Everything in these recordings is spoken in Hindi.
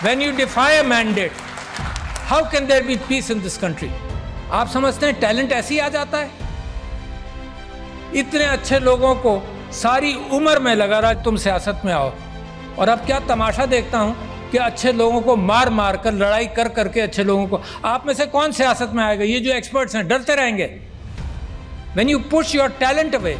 When you defy a mandate, how can there be peace in this country? आप समझते हैं टैलेंट ऐसे ही आ जाता है? इतने अच्छे लोगों को सारी उम्र में लगा रहा तुम सियासत में आओ, और अब क्या तमाशा देखता हूं कि अच्छे लोगों को मार मार कर, लड़ाई कर करके अच्छे लोगों को, आप में से कौन सियासत में आएगा? ये जो एक्सपर्ट्स हैं डरते रहेंगे। When you push your talent away,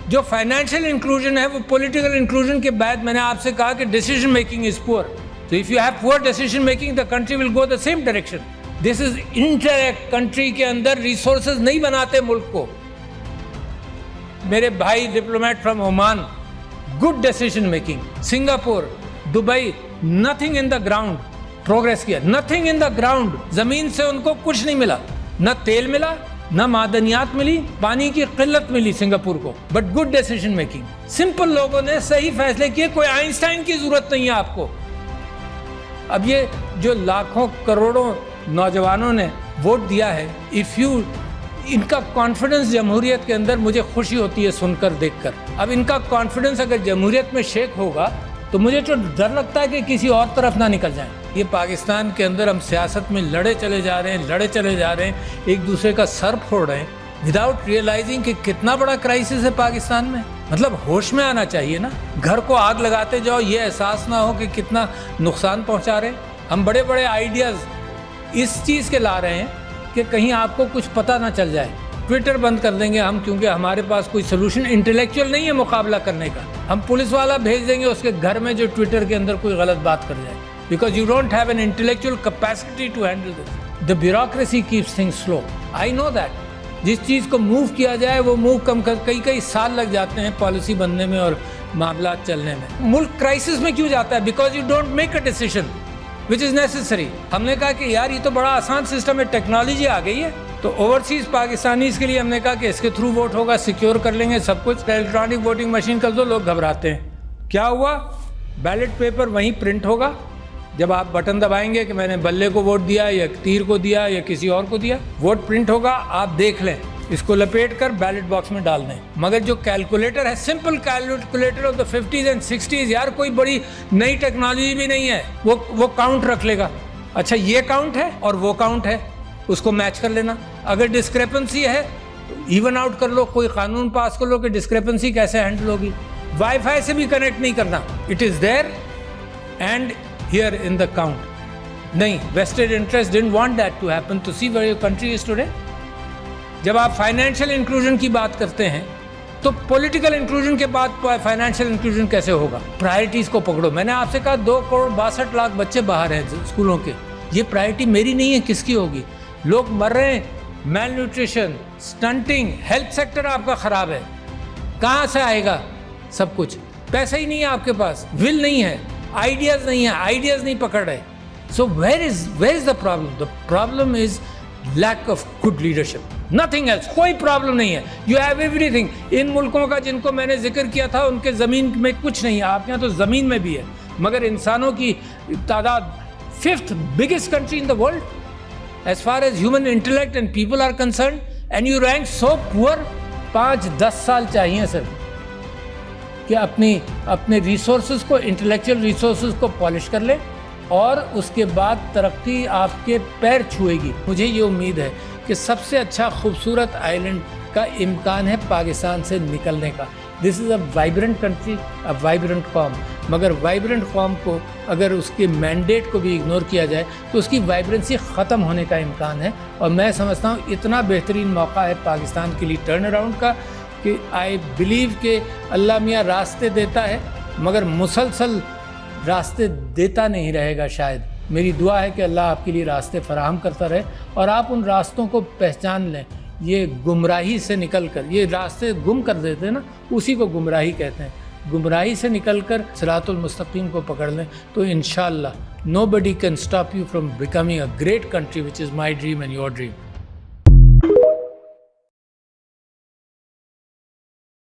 जो फाइनेंशियल इंक्लूजन है वो पॉलिटिकल इंक्लूजन के बाद मैंने आपसे कहा कि decision making is poor. So if you have poor decision making, the country will go the same direction. This is interact country के अंदर resources नहीं बनाते मुल्क को। मेरे भाई diplomat from Oman, good decision making. Singapore, Dubai, nothing in the ground, progress किया, नथिंग इन द ग्राउंड। जमीन से उनको कुछ नहीं मिला, न तेल मिला, न मादनियात मिली, पानी की किल्लत मिली सिंगापुर को, but good decision making. Simple लोगों ने सही फैसले किए, कोई आइंस्टाइन की जरूरत नहीं है आपको। अब ये जो लाखों करोड़ों नौजवानों ने वोट दिया है, इफ़ यू, इनका कॉन्फिडेंस जमहूरियत के अंदर मुझे खुशी होती है सुनकर देखकर। अब इनका कॉन्फिडेंस अगर जमहूरियत में शेक होगा तो मुझे तो डर लगता है कि किसी और तरफ ना निकल जाए। ये पाकिस्तान के अंदर हम सियासत में लड़े चले जा रहे हैं, एक दूसरे का सर फोड़ रहे हैं विदाउट रियलाइजिंग कि कितना बड़ा क्राइसिस है पाकिस्तान में। मतलब होश में आना चाहिए ना। घर को आग लगाते जाओ, ये एहसास ना हो कि कितना नुकसान पहुंचा रहे हैं। हम बड़े बड़े आइडियाज़ इस चीज़ के ला रहे हैं कि कहीं आपको कुछ पता ना चल जाए। ट्विटर बंद कर देंगे हम, क्योंकि हमारे पास कोई सोल्यूशन इंटेलेक्चुअल नहीं है मुकाबला करने का। हम पुलिस वाला भेज देंगे उसके घर में जो ट्विटर के अंदर कोई गलत बात कर जाए, because you don't have an intellectual capacity to handle this. The bureaucracy keeps things slow, I know that. जिस चीज़ को मूव किया जाए वो मूव कम कर, कई साल लग जाते हैं पॉलिसी बनने में और मामला चलने में। मुल्क क्राइसिस में क्यों जाता है? Because you don't make a decision which is necessary. हमने कहा कि यार ये तो बड़ा आसान सिस्टम है, टेक्नोलॉजी आ गई है, तो ओवरसीज़ पाकिस्तानीज़ के लिए हमने कहा कि इसके थ्रू वोट होगा, सिक्योर कर लेंगे सब कुछ। इलेक्ट्रॉनिक वोटिंग मशीन कर दो, लोग घबराते हैं। क्या हुआ? बैलेट पेपर वहीं प्रिंट होगा। जब आप बटन दबाएंगे कि मैंने बल्ले को वोट दिया या तीर को दिया या किसी और को दिया, वोट प्रिंट होगा, आप देख लें, इसको लपेट कर बैलेट बॉक्स में डाल दें। मगर जो कैलकुलेटर है, simple calculator of the 50s and 60s, यार कोई बड़ी नई टेक्नोलॉजी भी नहीं है, वो काउंट रख लेगा। अच्छा ये काउंट है और वो काउंट है, उसको मैच कर लेना। अगर डिस्क्रेपेंसी है तो इवन आउट कर लो, कोई कानून पास कर लो कि डिस्क्रेपेंसी कैसे हैंडल होगी। वाईफाई से भी कनेक्ट नहीं करना, it is there and here in the count. नहीं, vested interest didn't want that to happen, to see where your country is today. जब आप फाइनेंशियल इंक्लूजन की बात करते हैं तो पॉलिटिकल इंक्लूजन के बाद फाइनेंशियल इंक्लूजन कैसे होगा? प्रायोरिटीज़ को पकड़ो। मैंने आपसे कहा 2,62,00,000 बच्चे बाहर हैं स्कूलों के, ये प्रायोरिटी मेरी नहीं है, किसकी होगी? लोग मर रहे हैं, mail nutrition, stunting, health sector आपका ख़राब है, कहाँ से आएगा सब कुछ? पैसा ही नहीं है आपके पास, विल नहीं है, आइडियाज़ नहीं है, आइडियाज़ नहीं पकड़ रहे। So where is the problem? The problem is lack of good leadership, nothing else. कोई प्रॉब्लम नहीं है, यू हैव एवरीथिंग। इन मुल्कों का जिनको मैंने जिक्र किया था उनके ज़मीन में कुछ नहीं है, आपके यहाँ तो ज़मीन में भी है, मगर इंसानों की तादाद 5th biggest country in the world as far as human intellect and people are concerned, and you rank so poor। 5-10 साल चाहिए सर कि अपने रिसोर्सेज को, इंटेलेक्चुअल रिसोर्सेज को पॉलिश कर ले, और उसके बाद तरक्की आपके पैर छुएगी। मुझे ये उम्मीद है कि सबसे अच्छा खूबसूरत आइलैंड का इम्कान है पाकिस्तान से निकलने का। This is a vibrant country, a vibrant com, मगर वाइब्रेंट कॉम को अगर उसके मैंडेट को भी इग्नोर किया जाए तो उसकी वाइब्रेंसी ख़त्म होने का इम्कान है। और मैं समझता हूँ इतना बेहतरीन मौका है पाकिस्तान के लिए टर्न अराउंड का कि आई बिलीव कि अल्लाह मियाँ रास्ते देता है, मगर मुसलसल रास्ते देता नहीं रहेगा शायद। मेरी दुआ है कि अल्लाह आपके लिए रास्ते फराहम करता रहे और आप उन रास्तों को पहचान लें। ये गुमराही से निकलकर, ये रास्ते गुम कर देते हैं ना, उसी को गुमराही कहते हैं। गुमराही से निकलकर सिरातुल मुस्तकीम को पकड़ लें तो इंशाअल्लाह nobody can stop you from becoming a great country, which is my dream and your dream.